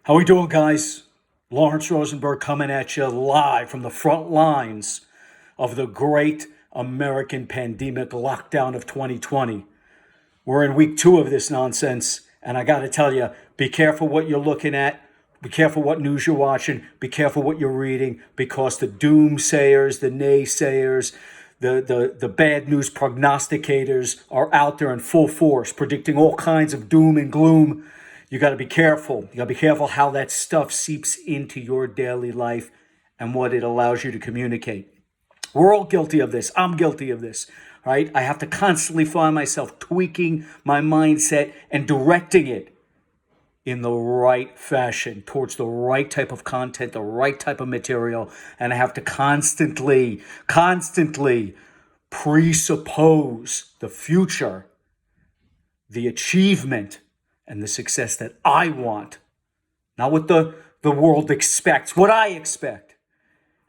How we doing, guys? Lawrence Rosenberg coming at you live from the front lines of the great American pandemic lockdown of 2020. We're in week 2 of this nonsense, and I got to tell you, be careful what you're looking at. Be careful what news you're watching. Be careful what you're reading, because the doomsayers, the naysayers, the bad news prognosticators are out there in full force, predicting all kinds of doom and gloom. You got to be careful. You got to be careful how that stuff seeps into your daily life and what it allows you to communicate. We're all guilty of this. I'm guilty of this, right? I have to constantly find myself tweaking my mindset and directing it in the right fashion towards the right type of content, the right type of material. And I have to constantly presuppose the future, the achievement, and the success that I want, not what the world expects, what I expect.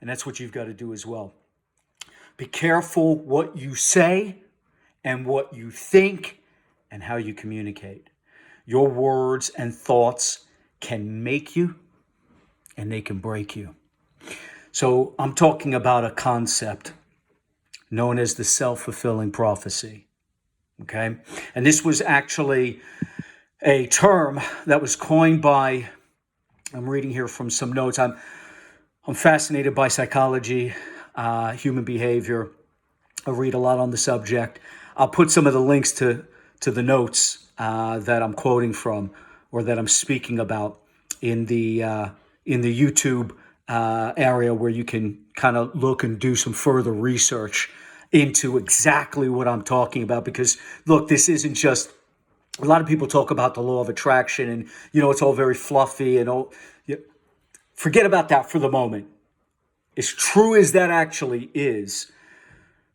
And that's what you've got to do as well. Be careful what you say and what you think and how you communicate. Your words and thoughts can make you and they can break you. So I'm talking about a concept known as the self-fulfilling prophecy. Okay? And this was actually a term that was coined by, I'm reading here from some notes. I'm fascinated by psychology, human behavior. I read a lot on the subject. I'll put some of the links to the notes that I'm quoting from or that I'm speaking about in the YouTube area, where you can kind of look and do some further research into exactly what I'm talking about. Because look, this isn't just, a lot of people talk about the law of attraction and, it's all very fluffy and all. Forget about that for the moment. As true as that actually is,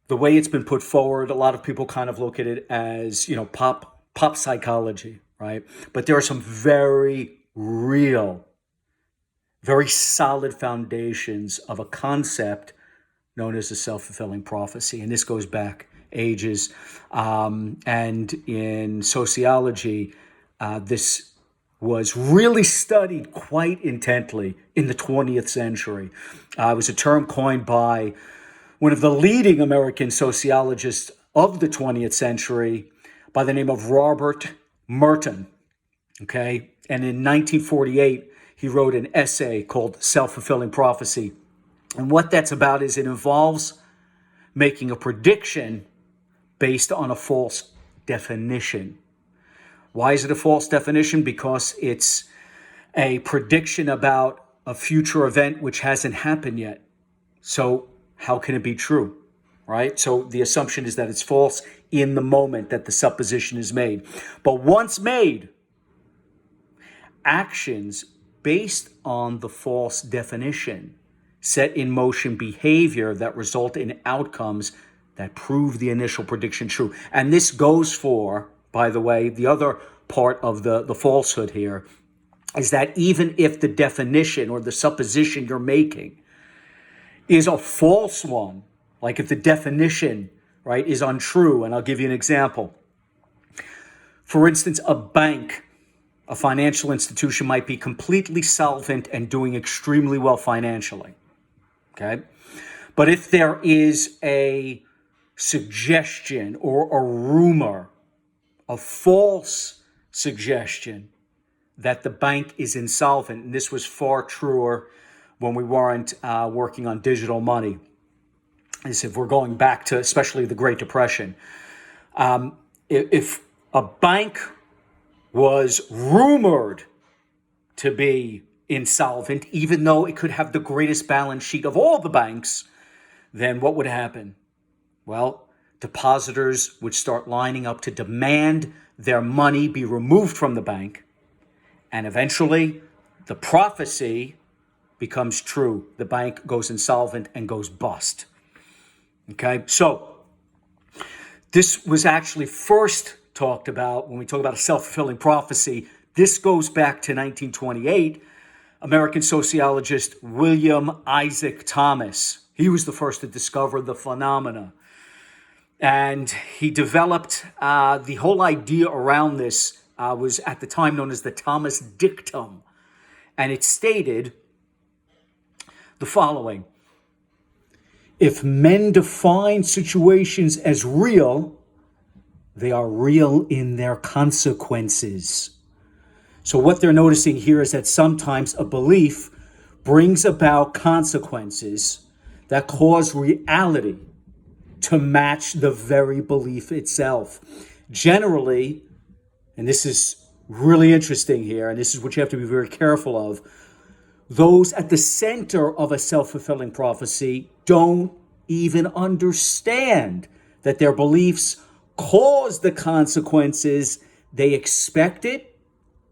the way it's been put forward, a lot of people kind of look at it as, pop psychology, right? But there are some very real, very solid foundations of a concept known as the self-fulfilling prophecy. And this goes back ages. And in sociology, this was really studied quite intently in the 20th century. It was a term coined by one of the leading American sociologists of the 20th century by the name of Robert Merton. Okay. And in 1948, he wrote an essay called Self-Fulfilling Prophecy. And what that's about is it involves making a prediction based on a false definition. Why is it a false definition? Because it's a prediction about a future event which hasn't happened yet. So how can it be true, right? So the assumption is that it's false in the moment that the supposition is made. But once made, actions based on the false definition set in motion behavior that result in outcomes that prove the initial prediction true. And this goes for, by the way, the other part of the falsehood here is that even if the definition or the supposition you're making is a false one, like if the definition, right, is untrue, and I'll give you an example. For instance, a bank, a financial institution, might be completely solvent and doing extremely well financially, okay? But if there is a suggestion or a rumor, a false suggestion that the bank is insolvent, and this was far truer when we weren't working on digital money, as if we're going back to especially the Great Depression. If a bank was rumored to be insolvent, even though it could have the greatest balance sheet of all the banks, then what would happen? Well, depositors would start lining up to demand their money be removed from the bank. And eventually, the prophecy becomes true. The bank goes insolvent and goes bust. Okay, so this was actually first talked about when we talk about a self-fulfilling prophecy. This goes back to 1928. American sociologist William Isaac Thomas. He was the first to discover the phenomena. And he developed the whole idea around this was at the time known as the Thomas dictum. And it stated the following: if men define situations as real, they are real in their consequences. So what they're noticing here is that sometimes a belief brings about consequences that cause reality to match the very belief itself. Generally, and this is really interesting here, and this is what you have to be very careful of, those at the center of a self-fulfilling prophecy don't even understand that their beliefs cause the consequences they expected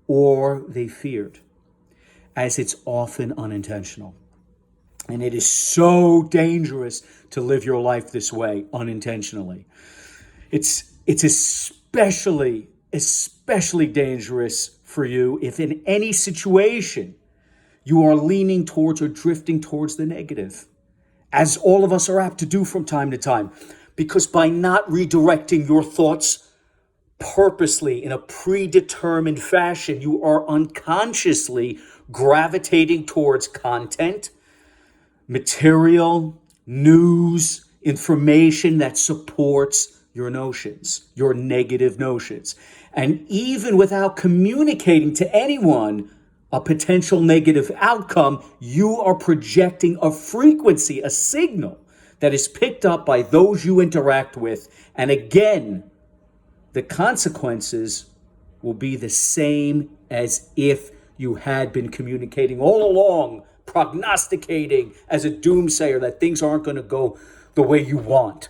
or they feared, as it's often unintentional. And it is so dangerous to live your life this way unintentionally. It's especially dangerous for you if in any situation you are leaning towards or drifting towards the negative, as all of us are apt to do from time to time, because by not redirecting your thoughts purposely in a predetermined fashion, you are unconsciously gravitating towards content, material, news, information that supports your notions, your negative notions. And even without communicating to anyone a potential negative outcome, you are projecting a frequency, a signal that is picked up by those you interact with. And again, the consequences will be the same as if you had been communicating all along, prognosticating as a doomsayer that things aren't going to go the way you want.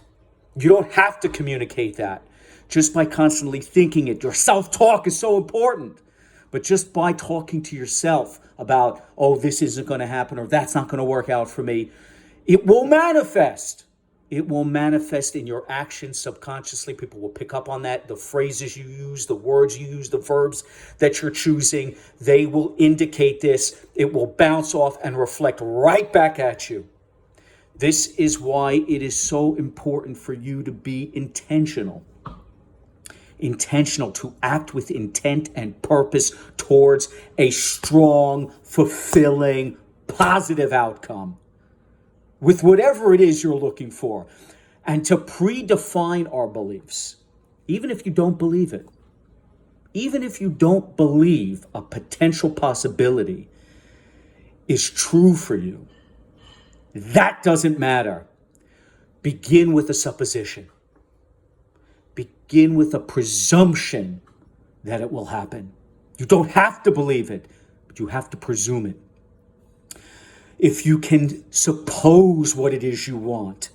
You don't have to communicate that just by constantly thinking it. Your self-talk is so important. But just by talking to yourself about, oh, this isn't going to happen or that's not going to work out for me, it will manifest. It will manifest in your actions subconsciously. People will pick up on that. The phrases you use, the words you use, the verbs that you're choosing, they will indicate this. It will bounce off and reflect right back at you. This is why it is so important for you to be intentional. Intentional, to act with intent and purpose towards a strong, fulfilling, positive outcome with whatever it is you're looking for, and to predefine our beliefs, even if you don't believe it. Even if you don't believe a potential possibility is true for you, that doesn't matter. Begin with a supposition. Begin with a presumption that it will happen. You don't have to believe it, but you have to presume it. If you can suppose what it is you want,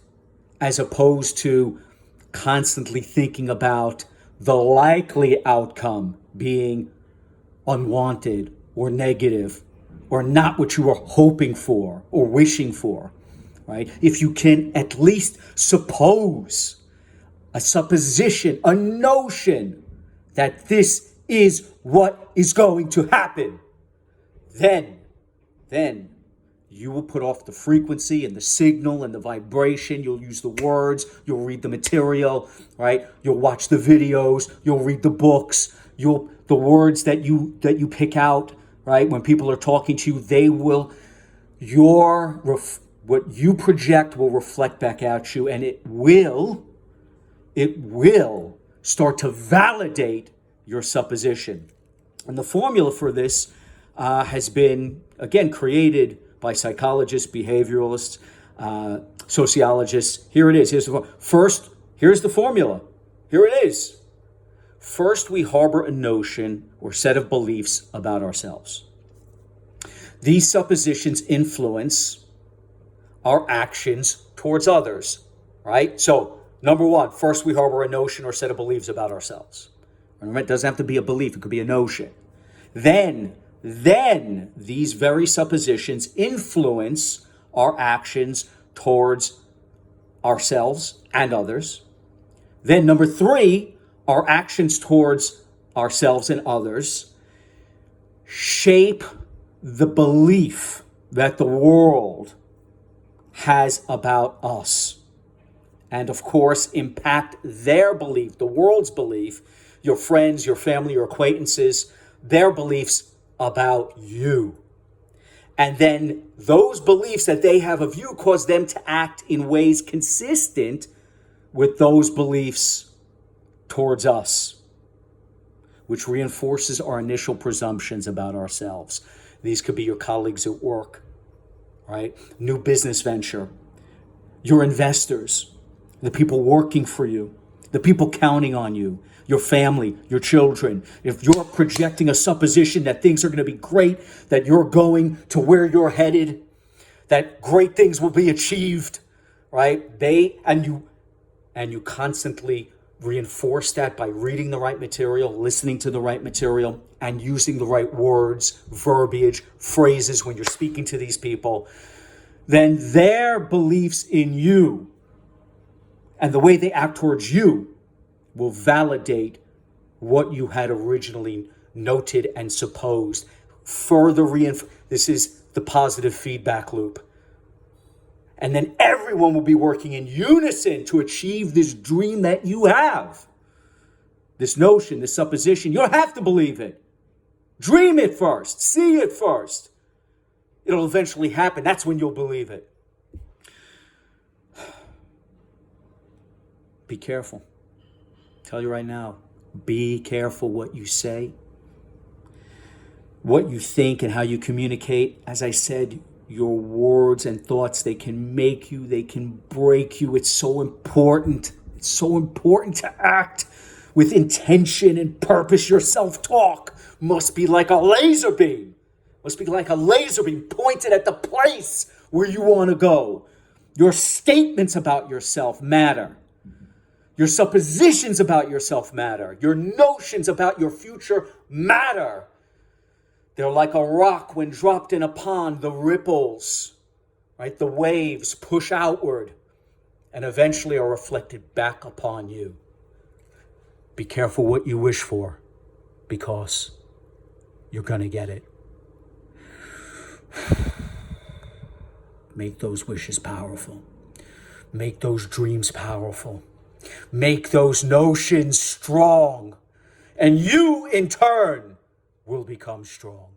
as opposed to constantly thinking about the likely outcome being unwanted or negative or not what you were hoping for or wishing for, right? If you can at least suppose a supposition, a notion that this is what is going to happen, then you will put off the frequency and the signal and the vibration. You'll use the words, you'll read the material, right? You'll watch the videos, you'll read the books, the words that you pick out, right? When people are talking to you, what you project will reflect back at you, and it will start to validate your supposition. And the formula for this has been, again, created by psychologists, behavioralists, sociologists. Here it is. Here's the formula. Here it is. First, we harbor a notion or set of beliefs about ourselves. These suppositions influence our actions towards others, right? So, number one, first we harbor a notion or set of beliefs about ourselves. Remember, it doesn't have to be a belief. It could be a notion. Then these very suppositions influence our actions towards ourselves and others. Then number three, our actions towards ourselves and others shape the belief that the world has about us. And of course, impact their belief, the world's belief, your friends, your family, your acquaintances, their beliefs about you. And then those beliefs that they have of you cause them to act in ways consistent with those beliefs towards us, which reinforces our initial presumptions about ourselves. These could be your colleagues at work, right? New business venture, your investors, the people working for you, the people counting on you, your family, your children. If you're projecting a supposition that things are going to be great, that you're going to where you're headed, that great things will be achieved, right? And you constantly reinforce that by reading the right material, listening to the right material, and using the right words, verbiage, phrases when you're speaking to these people. Then their beliefs in you and the way they act towards you will validate what you had originally noted and supposed. This is the positive feedback loop. And then everyone will be working in unison to achieve this dream that you have. This notion, this supposition, you don't have to believe it. Dream it first. See it first. It'll eventually happen. That's when you'll believe it. Be careful. I tell you right now, be careful what you say, what you think, and how you communicate. As I said, your words and thoughts, they can make you, they can break you. It's so important. It's so important to act with intention and purpose. Your self-talk must be like a laser beam. Must be like a laser beam pointed at the place where you want to go. Your statements about yourself matter. Your suppositions about yourself matter. Your notions about your future matter. They're like a rock when dropped in a pond. The ripples, right? The waves push outward and eventually are reflected back upon you. Be careful what you wish for, because you're going to get it. Make those wishes powerful. Make those dreams powerful. Make those notions strong. And you, in turn, will become strong.